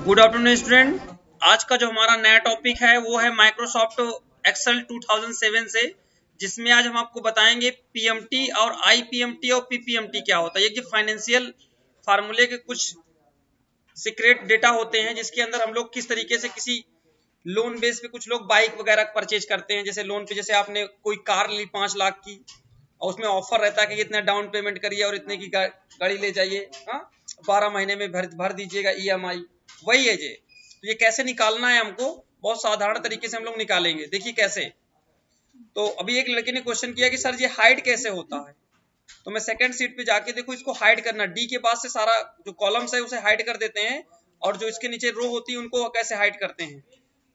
Good afternoon student. आज का जो हमारा नया टॉपिक है वो है माइक्रोसॉफ्ट एक्सेल 2007 से, जिसमें आज हम आपको बताएंगे पीएमटी और आईपीएमटी और पीपीएमटी क्या होता है। ये फाइनेंशियल फार्मूले के कुछ सीक्रेट डेटा होते हैं जिसके अंदर हम लोग किस तरीके से किसी लोन बेस पे, कुछ लोग बाइक वगैरह परचेज करते हैं जैसे लोन पे, जैसे आपने कोई कार ली 5 लाख की और उसमें ऑफर रहता है कि इतना डाउन पेमेंट करिए और इतने की गाड़ी ले जाइए, 12 महीने में भर दीजिएगा ईएमआई। वही है ये। तो ये कैसे निकालना है हमको, बहुत साधारण तरीके से हम लोग निकालेंगे। देखिए कैसे। तो अभी एक लड़के ने क्वेश्चन किया कि सर ये हाइड कैसे होता है, तो मैं सेकंड सीट पे जाके देखो इसको हाइड करना, डी के बाद से सारा जो कॉलम्स है उसे हाइड कर देते हैं और जो इसके नीचे रो होती है उनको कैसे हाइड करते हैं।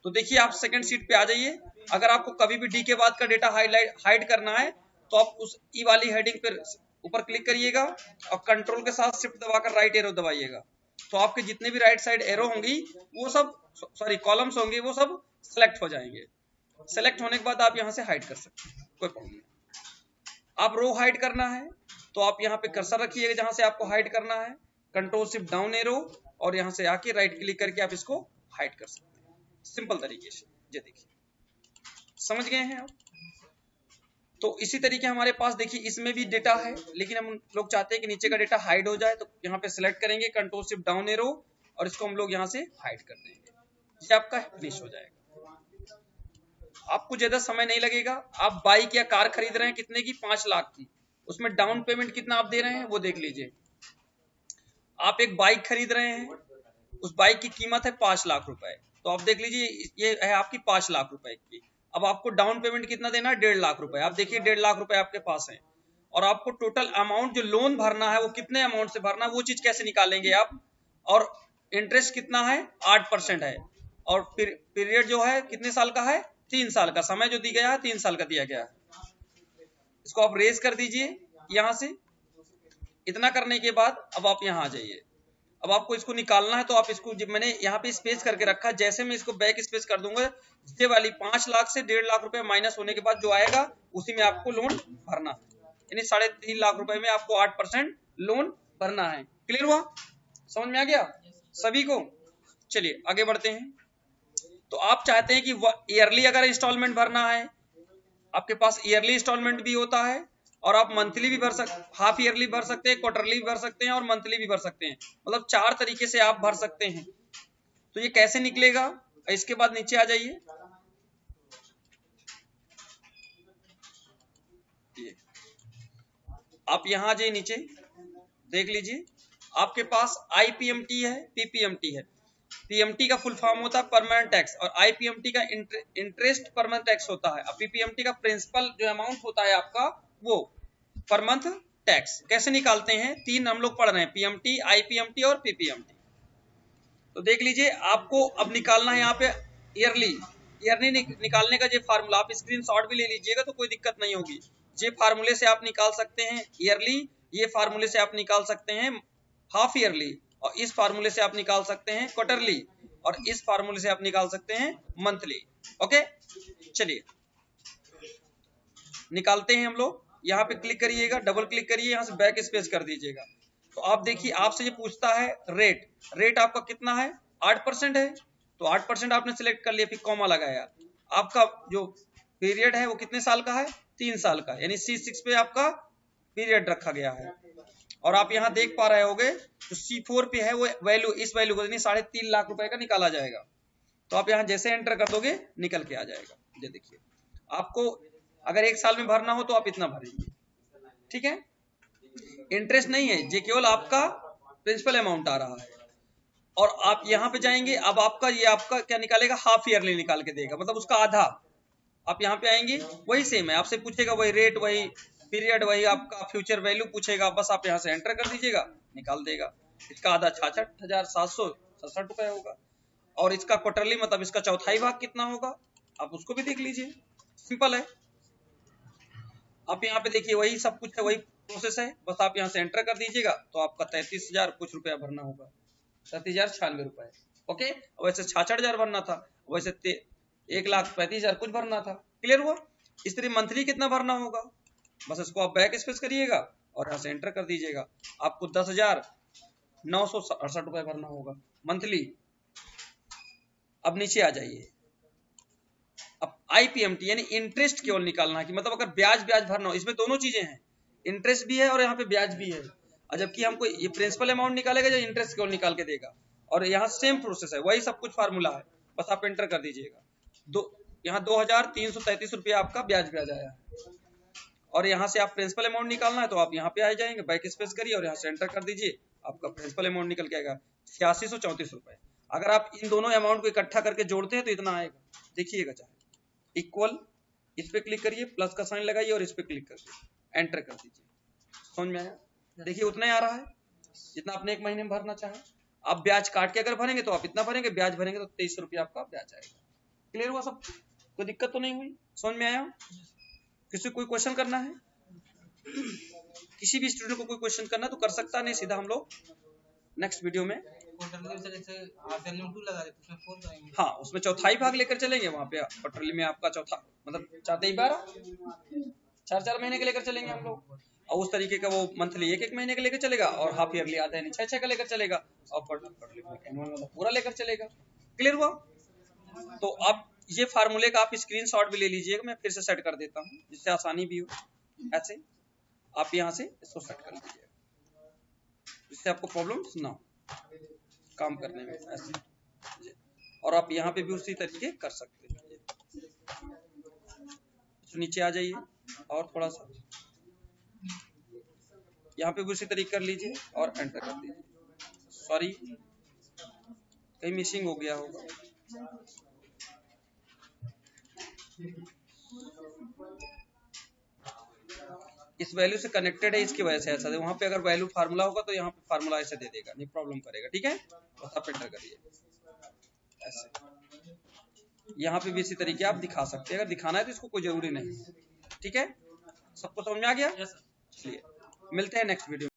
तो देखिए आप सेकंड सीट पे आ जाइए। अगर आपको कभी भी डी के बाद का डेटा हाइड करना है तो आप उस ई वाली हेडिंग पर ऊपर क्लिक करिएगा और कंट्रोल के साथ शिफ्ट दबाकर राइट एरो दबाइएगा। तो आपके जितने भी राइट साइड एरो होंगी वो सब, सॉरी कॉलम्स होंगे, वो सब सेलेक्ट हो जाएंगे। सेलेक्ट होने के बाद आप यहाँ से हाइड कर सकते हैं, कोई प्रॉब्लम नहीं। आप रो हाइड करना है तो आप यहाँ पे कर्सर रखिएगा जहां से आपको हाइड करना है, कंट्रोल शिफ्ट डाउन एरो और यहाँ से आके राइट क्लिक करके आप इसको हाइड कर सकते हैं सिंपल तरीके से। ये देखिए, समझ गए हैं आप। तो इसी तरीके हमारे पास देखिए इसमें भी डेटा है, लेकिन हम लोग चाहते हैं कि नीचे का डेटा हाइड हो जाए, तो यहाँ पे सिलेक्ट करेंगे कंट्रोल शिफ्ट डाउन एरो और इसको हम लोग यहाँ से हाइड कर देंगे। ये आपका फिनिश हो जाएगा। आपको ज्यादा समय नहीं लगेगा। आप बाइक या कार खरीद रहे हैं कितने की, 5 लाख की, उसमें डाउन पेमेंट कितना आप दे रहे हैं वो देख लीजिए। आप एक बाइक खरीद रहे हैं, उस बाइक की कीमत है 5 लाख रुपए, तो आप देख लीजिए ये है आपकी 5 लाख रुपए की। अब आपको डाउन पेमेंट कितना देना है, 1.5 लाख रुपए। आप देखिए 1.5 लाख रुपए आपके पास है और आपको टोटल अमाउंट जो लोन भरना है वो कितने अमाउंट से भरना है वो चीज कैसे निकालेंगे आप। और इंटरेस्ट कितना है, 8% है। और पीरियड जो है कितने साल का है, 3 साल का। समय जो दिया गया है 3 साल का दिया गया है। इसको आप रेज कर दीजिए यहां से। इतना करने के बाद अब आप यहाँ आ जाइए। अब आपको इसको निकालना है तो आप इसको, जब मैंने यहाँ पे स्पेस करके रखा, जैसे मैं इसको बैक स्पेस कर दूंगा, ये वाली 5 लाख से 1.5 लाख रुपए माइनस होने के बाद जो आएगा उसी में आपको लोन भरना है। यानी 3.5 लाख रुपए में आपको 8% लोन भरना है। क्लियर हुआ, समझ में आ गया सभी को। चलिए आगे बढ़ते हैं। तो आप चाहते हैं कि ईयरली अगर इंस्टॉलमेंट भरना है, आपके पास ईयरली इंस्टॉलमेंट भी होता है और आप मंथली भी भर सकते, हाफ ईयरली भर सकते हैं, क्वार्टरली भी भर सकते हैं और मंथली भी भर सकते हैं। मतलब 4 तरीके से आप भर सकते हैं। तो ये कैसे निकलेगा, इसके बाद नीचे आ जाइए। आप यहाँ आ जाइए, नीचे देख लीजिए आपके पास आईपीएमटी है, पीपीएमटी है। पीएमटी का फुल फॉर्म होता है परमानेंट टैक्स और आईपीएमटी का इंटरेस्ट परमानेंट टैक्स होता है। और पीपीएमटी का प्रिंसिपल जो अमाउंट होता है आपका वो पर मंथ टैक्स। कैसे निकालते हैं, 3 हम लोग पढ़ रहे हैं, पीएमटी, आईपीएमटी और पीपीएमटी। तो देख लीजिए आपको अब निकालना है यहाँ पे ईयरली निकालने का ये फार्मूला, आप स्क्रीनशॉट भी ले लीजिएगा तो कोई दिक्कत नहीं होगी। ये फार्मूले से आप निकाल सकते हैं ईयरली, ये फार्मूले से आप निकाल सकते हैं हाफ ईयरली, और इस फार्मूले से आप निकाल सकते हैं क्वार्टरली, और इस फार्मूले से आप निकाल सकते हैं मंथली। ओके चलिए निकालते हैं हम लोग। यहाँ पे क्लिक करिएगा, डबल क्लिक करिए, यहाँ से बैक स्पेस कर दीजिएगा। तो आप देखिए आपसे ये पूछता है रेट आपका कितना है, 8% है। तो 8% आपने सिलेक्ट कर लिया, फिर कॉमा लगाया। आपका जो पीरियड है वो कितने साल का है, 3 साल का, यानी C6 पे आपका पीरियड रखा गया है। और आप यहाँ देख पा रहे होगे जो C4 पे है वो वैल्यू, इस वैल्यू को 3.5 लाख रुपए का निकाला जाएगा। तो आप यहाँ जैसे एंटर कर दोगे निकल के आ जाएगा। ये देखिए, आपको अगर 1 साल में भरना हो तो आप इतना भरेंगे, ठीक है। इंटरेस्ट नहीं है, ये केवल आपका प्रिंसिपल अमाउंट आ रहा है। और आप यहाँ पे जाएंगे, अब आपका ये आपका क्या निकालेगा, हाफ ईयरली निकाल के देगा, मतलब उसका आधा। आप यहाँ पे आएंगे, वही सेम है, आपसे पूछेगा वही रेट, वही पीरियड, वही आपका फ्यूचर वैल्यू पूछेगा, बस आप यहाँ से एंटर कर दीजिएगा, निकाल देगा। इसका आधा 66,767 रुपए होगा। और इसका क्वार्टरली मतलब इसका चौथाई भाग कितना होगा, आप उसको भी देख लीजिए, सिंपल है। आप यहाँ पे देखिए वही सब कुछ है, वही प्रोसेस है, बस आप यहाँ से एंटर कर दीजिएगा तो आपका 33,000 कुछ रुपया भरना होगा, 37,096 रुपए। ओके, वैसे 66,000 भरना था, वैसे 1,35,000 कुछ भरना था। क्लियर हुआ। इस तरह मंथली कितना भरना होगा, बस इसको आप बैक स्पेस करिएगा और यहाँ से एंटर कर दीजिएगा। आपको 10,968 रुपए भरना होगा मंथली। अब नीचे आ जाइए। अब IPMT यानी इंटरेस्ट केवल निकालना है, कि मतलब अगर ब्याज भरना हो, इसमें दोनों चीजें हैं, इंटरेस्ट भी है और यहाँ पे ब्याज भी है। और जबकि हमको ये प्रिंसिपल अमाउंट निकालेगा या इंटरेस्ट केवल निकाल के देगा, और यहाँ सेम प्रोसेस है, वही सब कुछ फार्मूला है, बस आप एंटर कर दीजिएगा। यहाँ 2333 रुपया आपका ब्याज आया है, और यहाँ से आप प्रिंसिपल अमाउंट निकालना है तो आप यहाँ पे आ जाएंगे, बैक स्पेस करिए और यहाँ से एंटर कर दीजिए, आपका प्रिंसिपल अमाउंट निकल के आएगा 8634 रुपए। अगर आप इन दोनों अमाउंट को इकट्ठा करके जोड़ते हैं तो इतना आएगा, देखिएगा, चाहे इक्वल, इस पे क्लिक करिए, प्लस का साइन लगाइए और इस पे क्लिक करके एंटर कर दीजिए। समझ में आया? देखिए उतना ही आ रहा है जितना आपने एक महीने में भरना चाहे। आप ब्याज काट के अगर भरेंगे तो आप इतना भरेंगे, ब्याज भरेंगे तो 23 रुपया आपका ब्याज आएगा। क्लियर हुआ सब? कोई दिक्कत तो नहीं हुई? समझ में आया? किसी को कोई क्वेश्चन करना है? किसी भी स्टूडेंट को कोई क्वेश्चन करना तो कर सकता, नहीं सीधा हम लोग नेक्स्ट वीडियो में हाँ उसमें चौथाई भाग लेकर चलेंगे। वहां पे क्वार्टरली में आपका चौथा मतलब 4 महीने के लेकर चलेंगे हम लोग, और उस तरीके का वो मंथली 1 महीने का लेकर चलेगा, और हाफ ईयरली आधा यानी 6 का लेकर चलेगा, और क्वार्टरली मतलब पूरा लेकर चलेगा। क्लियर हुआ? तो आप ये फार्मूले का आप स्क्रीनशॉट भी ले लीजिएगा, मैं फिर से सेट कर देता हूँ जिससे आसानी भी हो। ऐसे आप यहाँ से इसको सेट कर लीजिएगा जिससे आपको प्रॉब्लम ना हो काम करने में ऐसे, और आप यहाँ पे भी उसी तरीके कर सकते हैं। तो नीचे आ जाइए और थोड़ा सा यहाँ पे भी उसी तरीके कर लीजिए और एंटर कर दीजिए। सॉरी कहीं मिसिंग हो गया होगा। इस वैल्यू से कनेक्टेड है, इसकी वजह से ऐसा है। वहां पे अगर वैल्यू फार्मूला होगा तो यहाँ पे फार्मूला ऐसे दे देगा, नहीं प्रॉब्लम करेगा। ठीक है, तो आप एंटर करिए ऐसे। यहाँ पे भी इसी तरीके आप दिखा सकते हैं, अगर दिखाना है तो इसको कोई जरूरी नहीं। ठीक है, सबको समझ में आ गया? चलिए मिलते हैं नेक्स्ट वीडियो।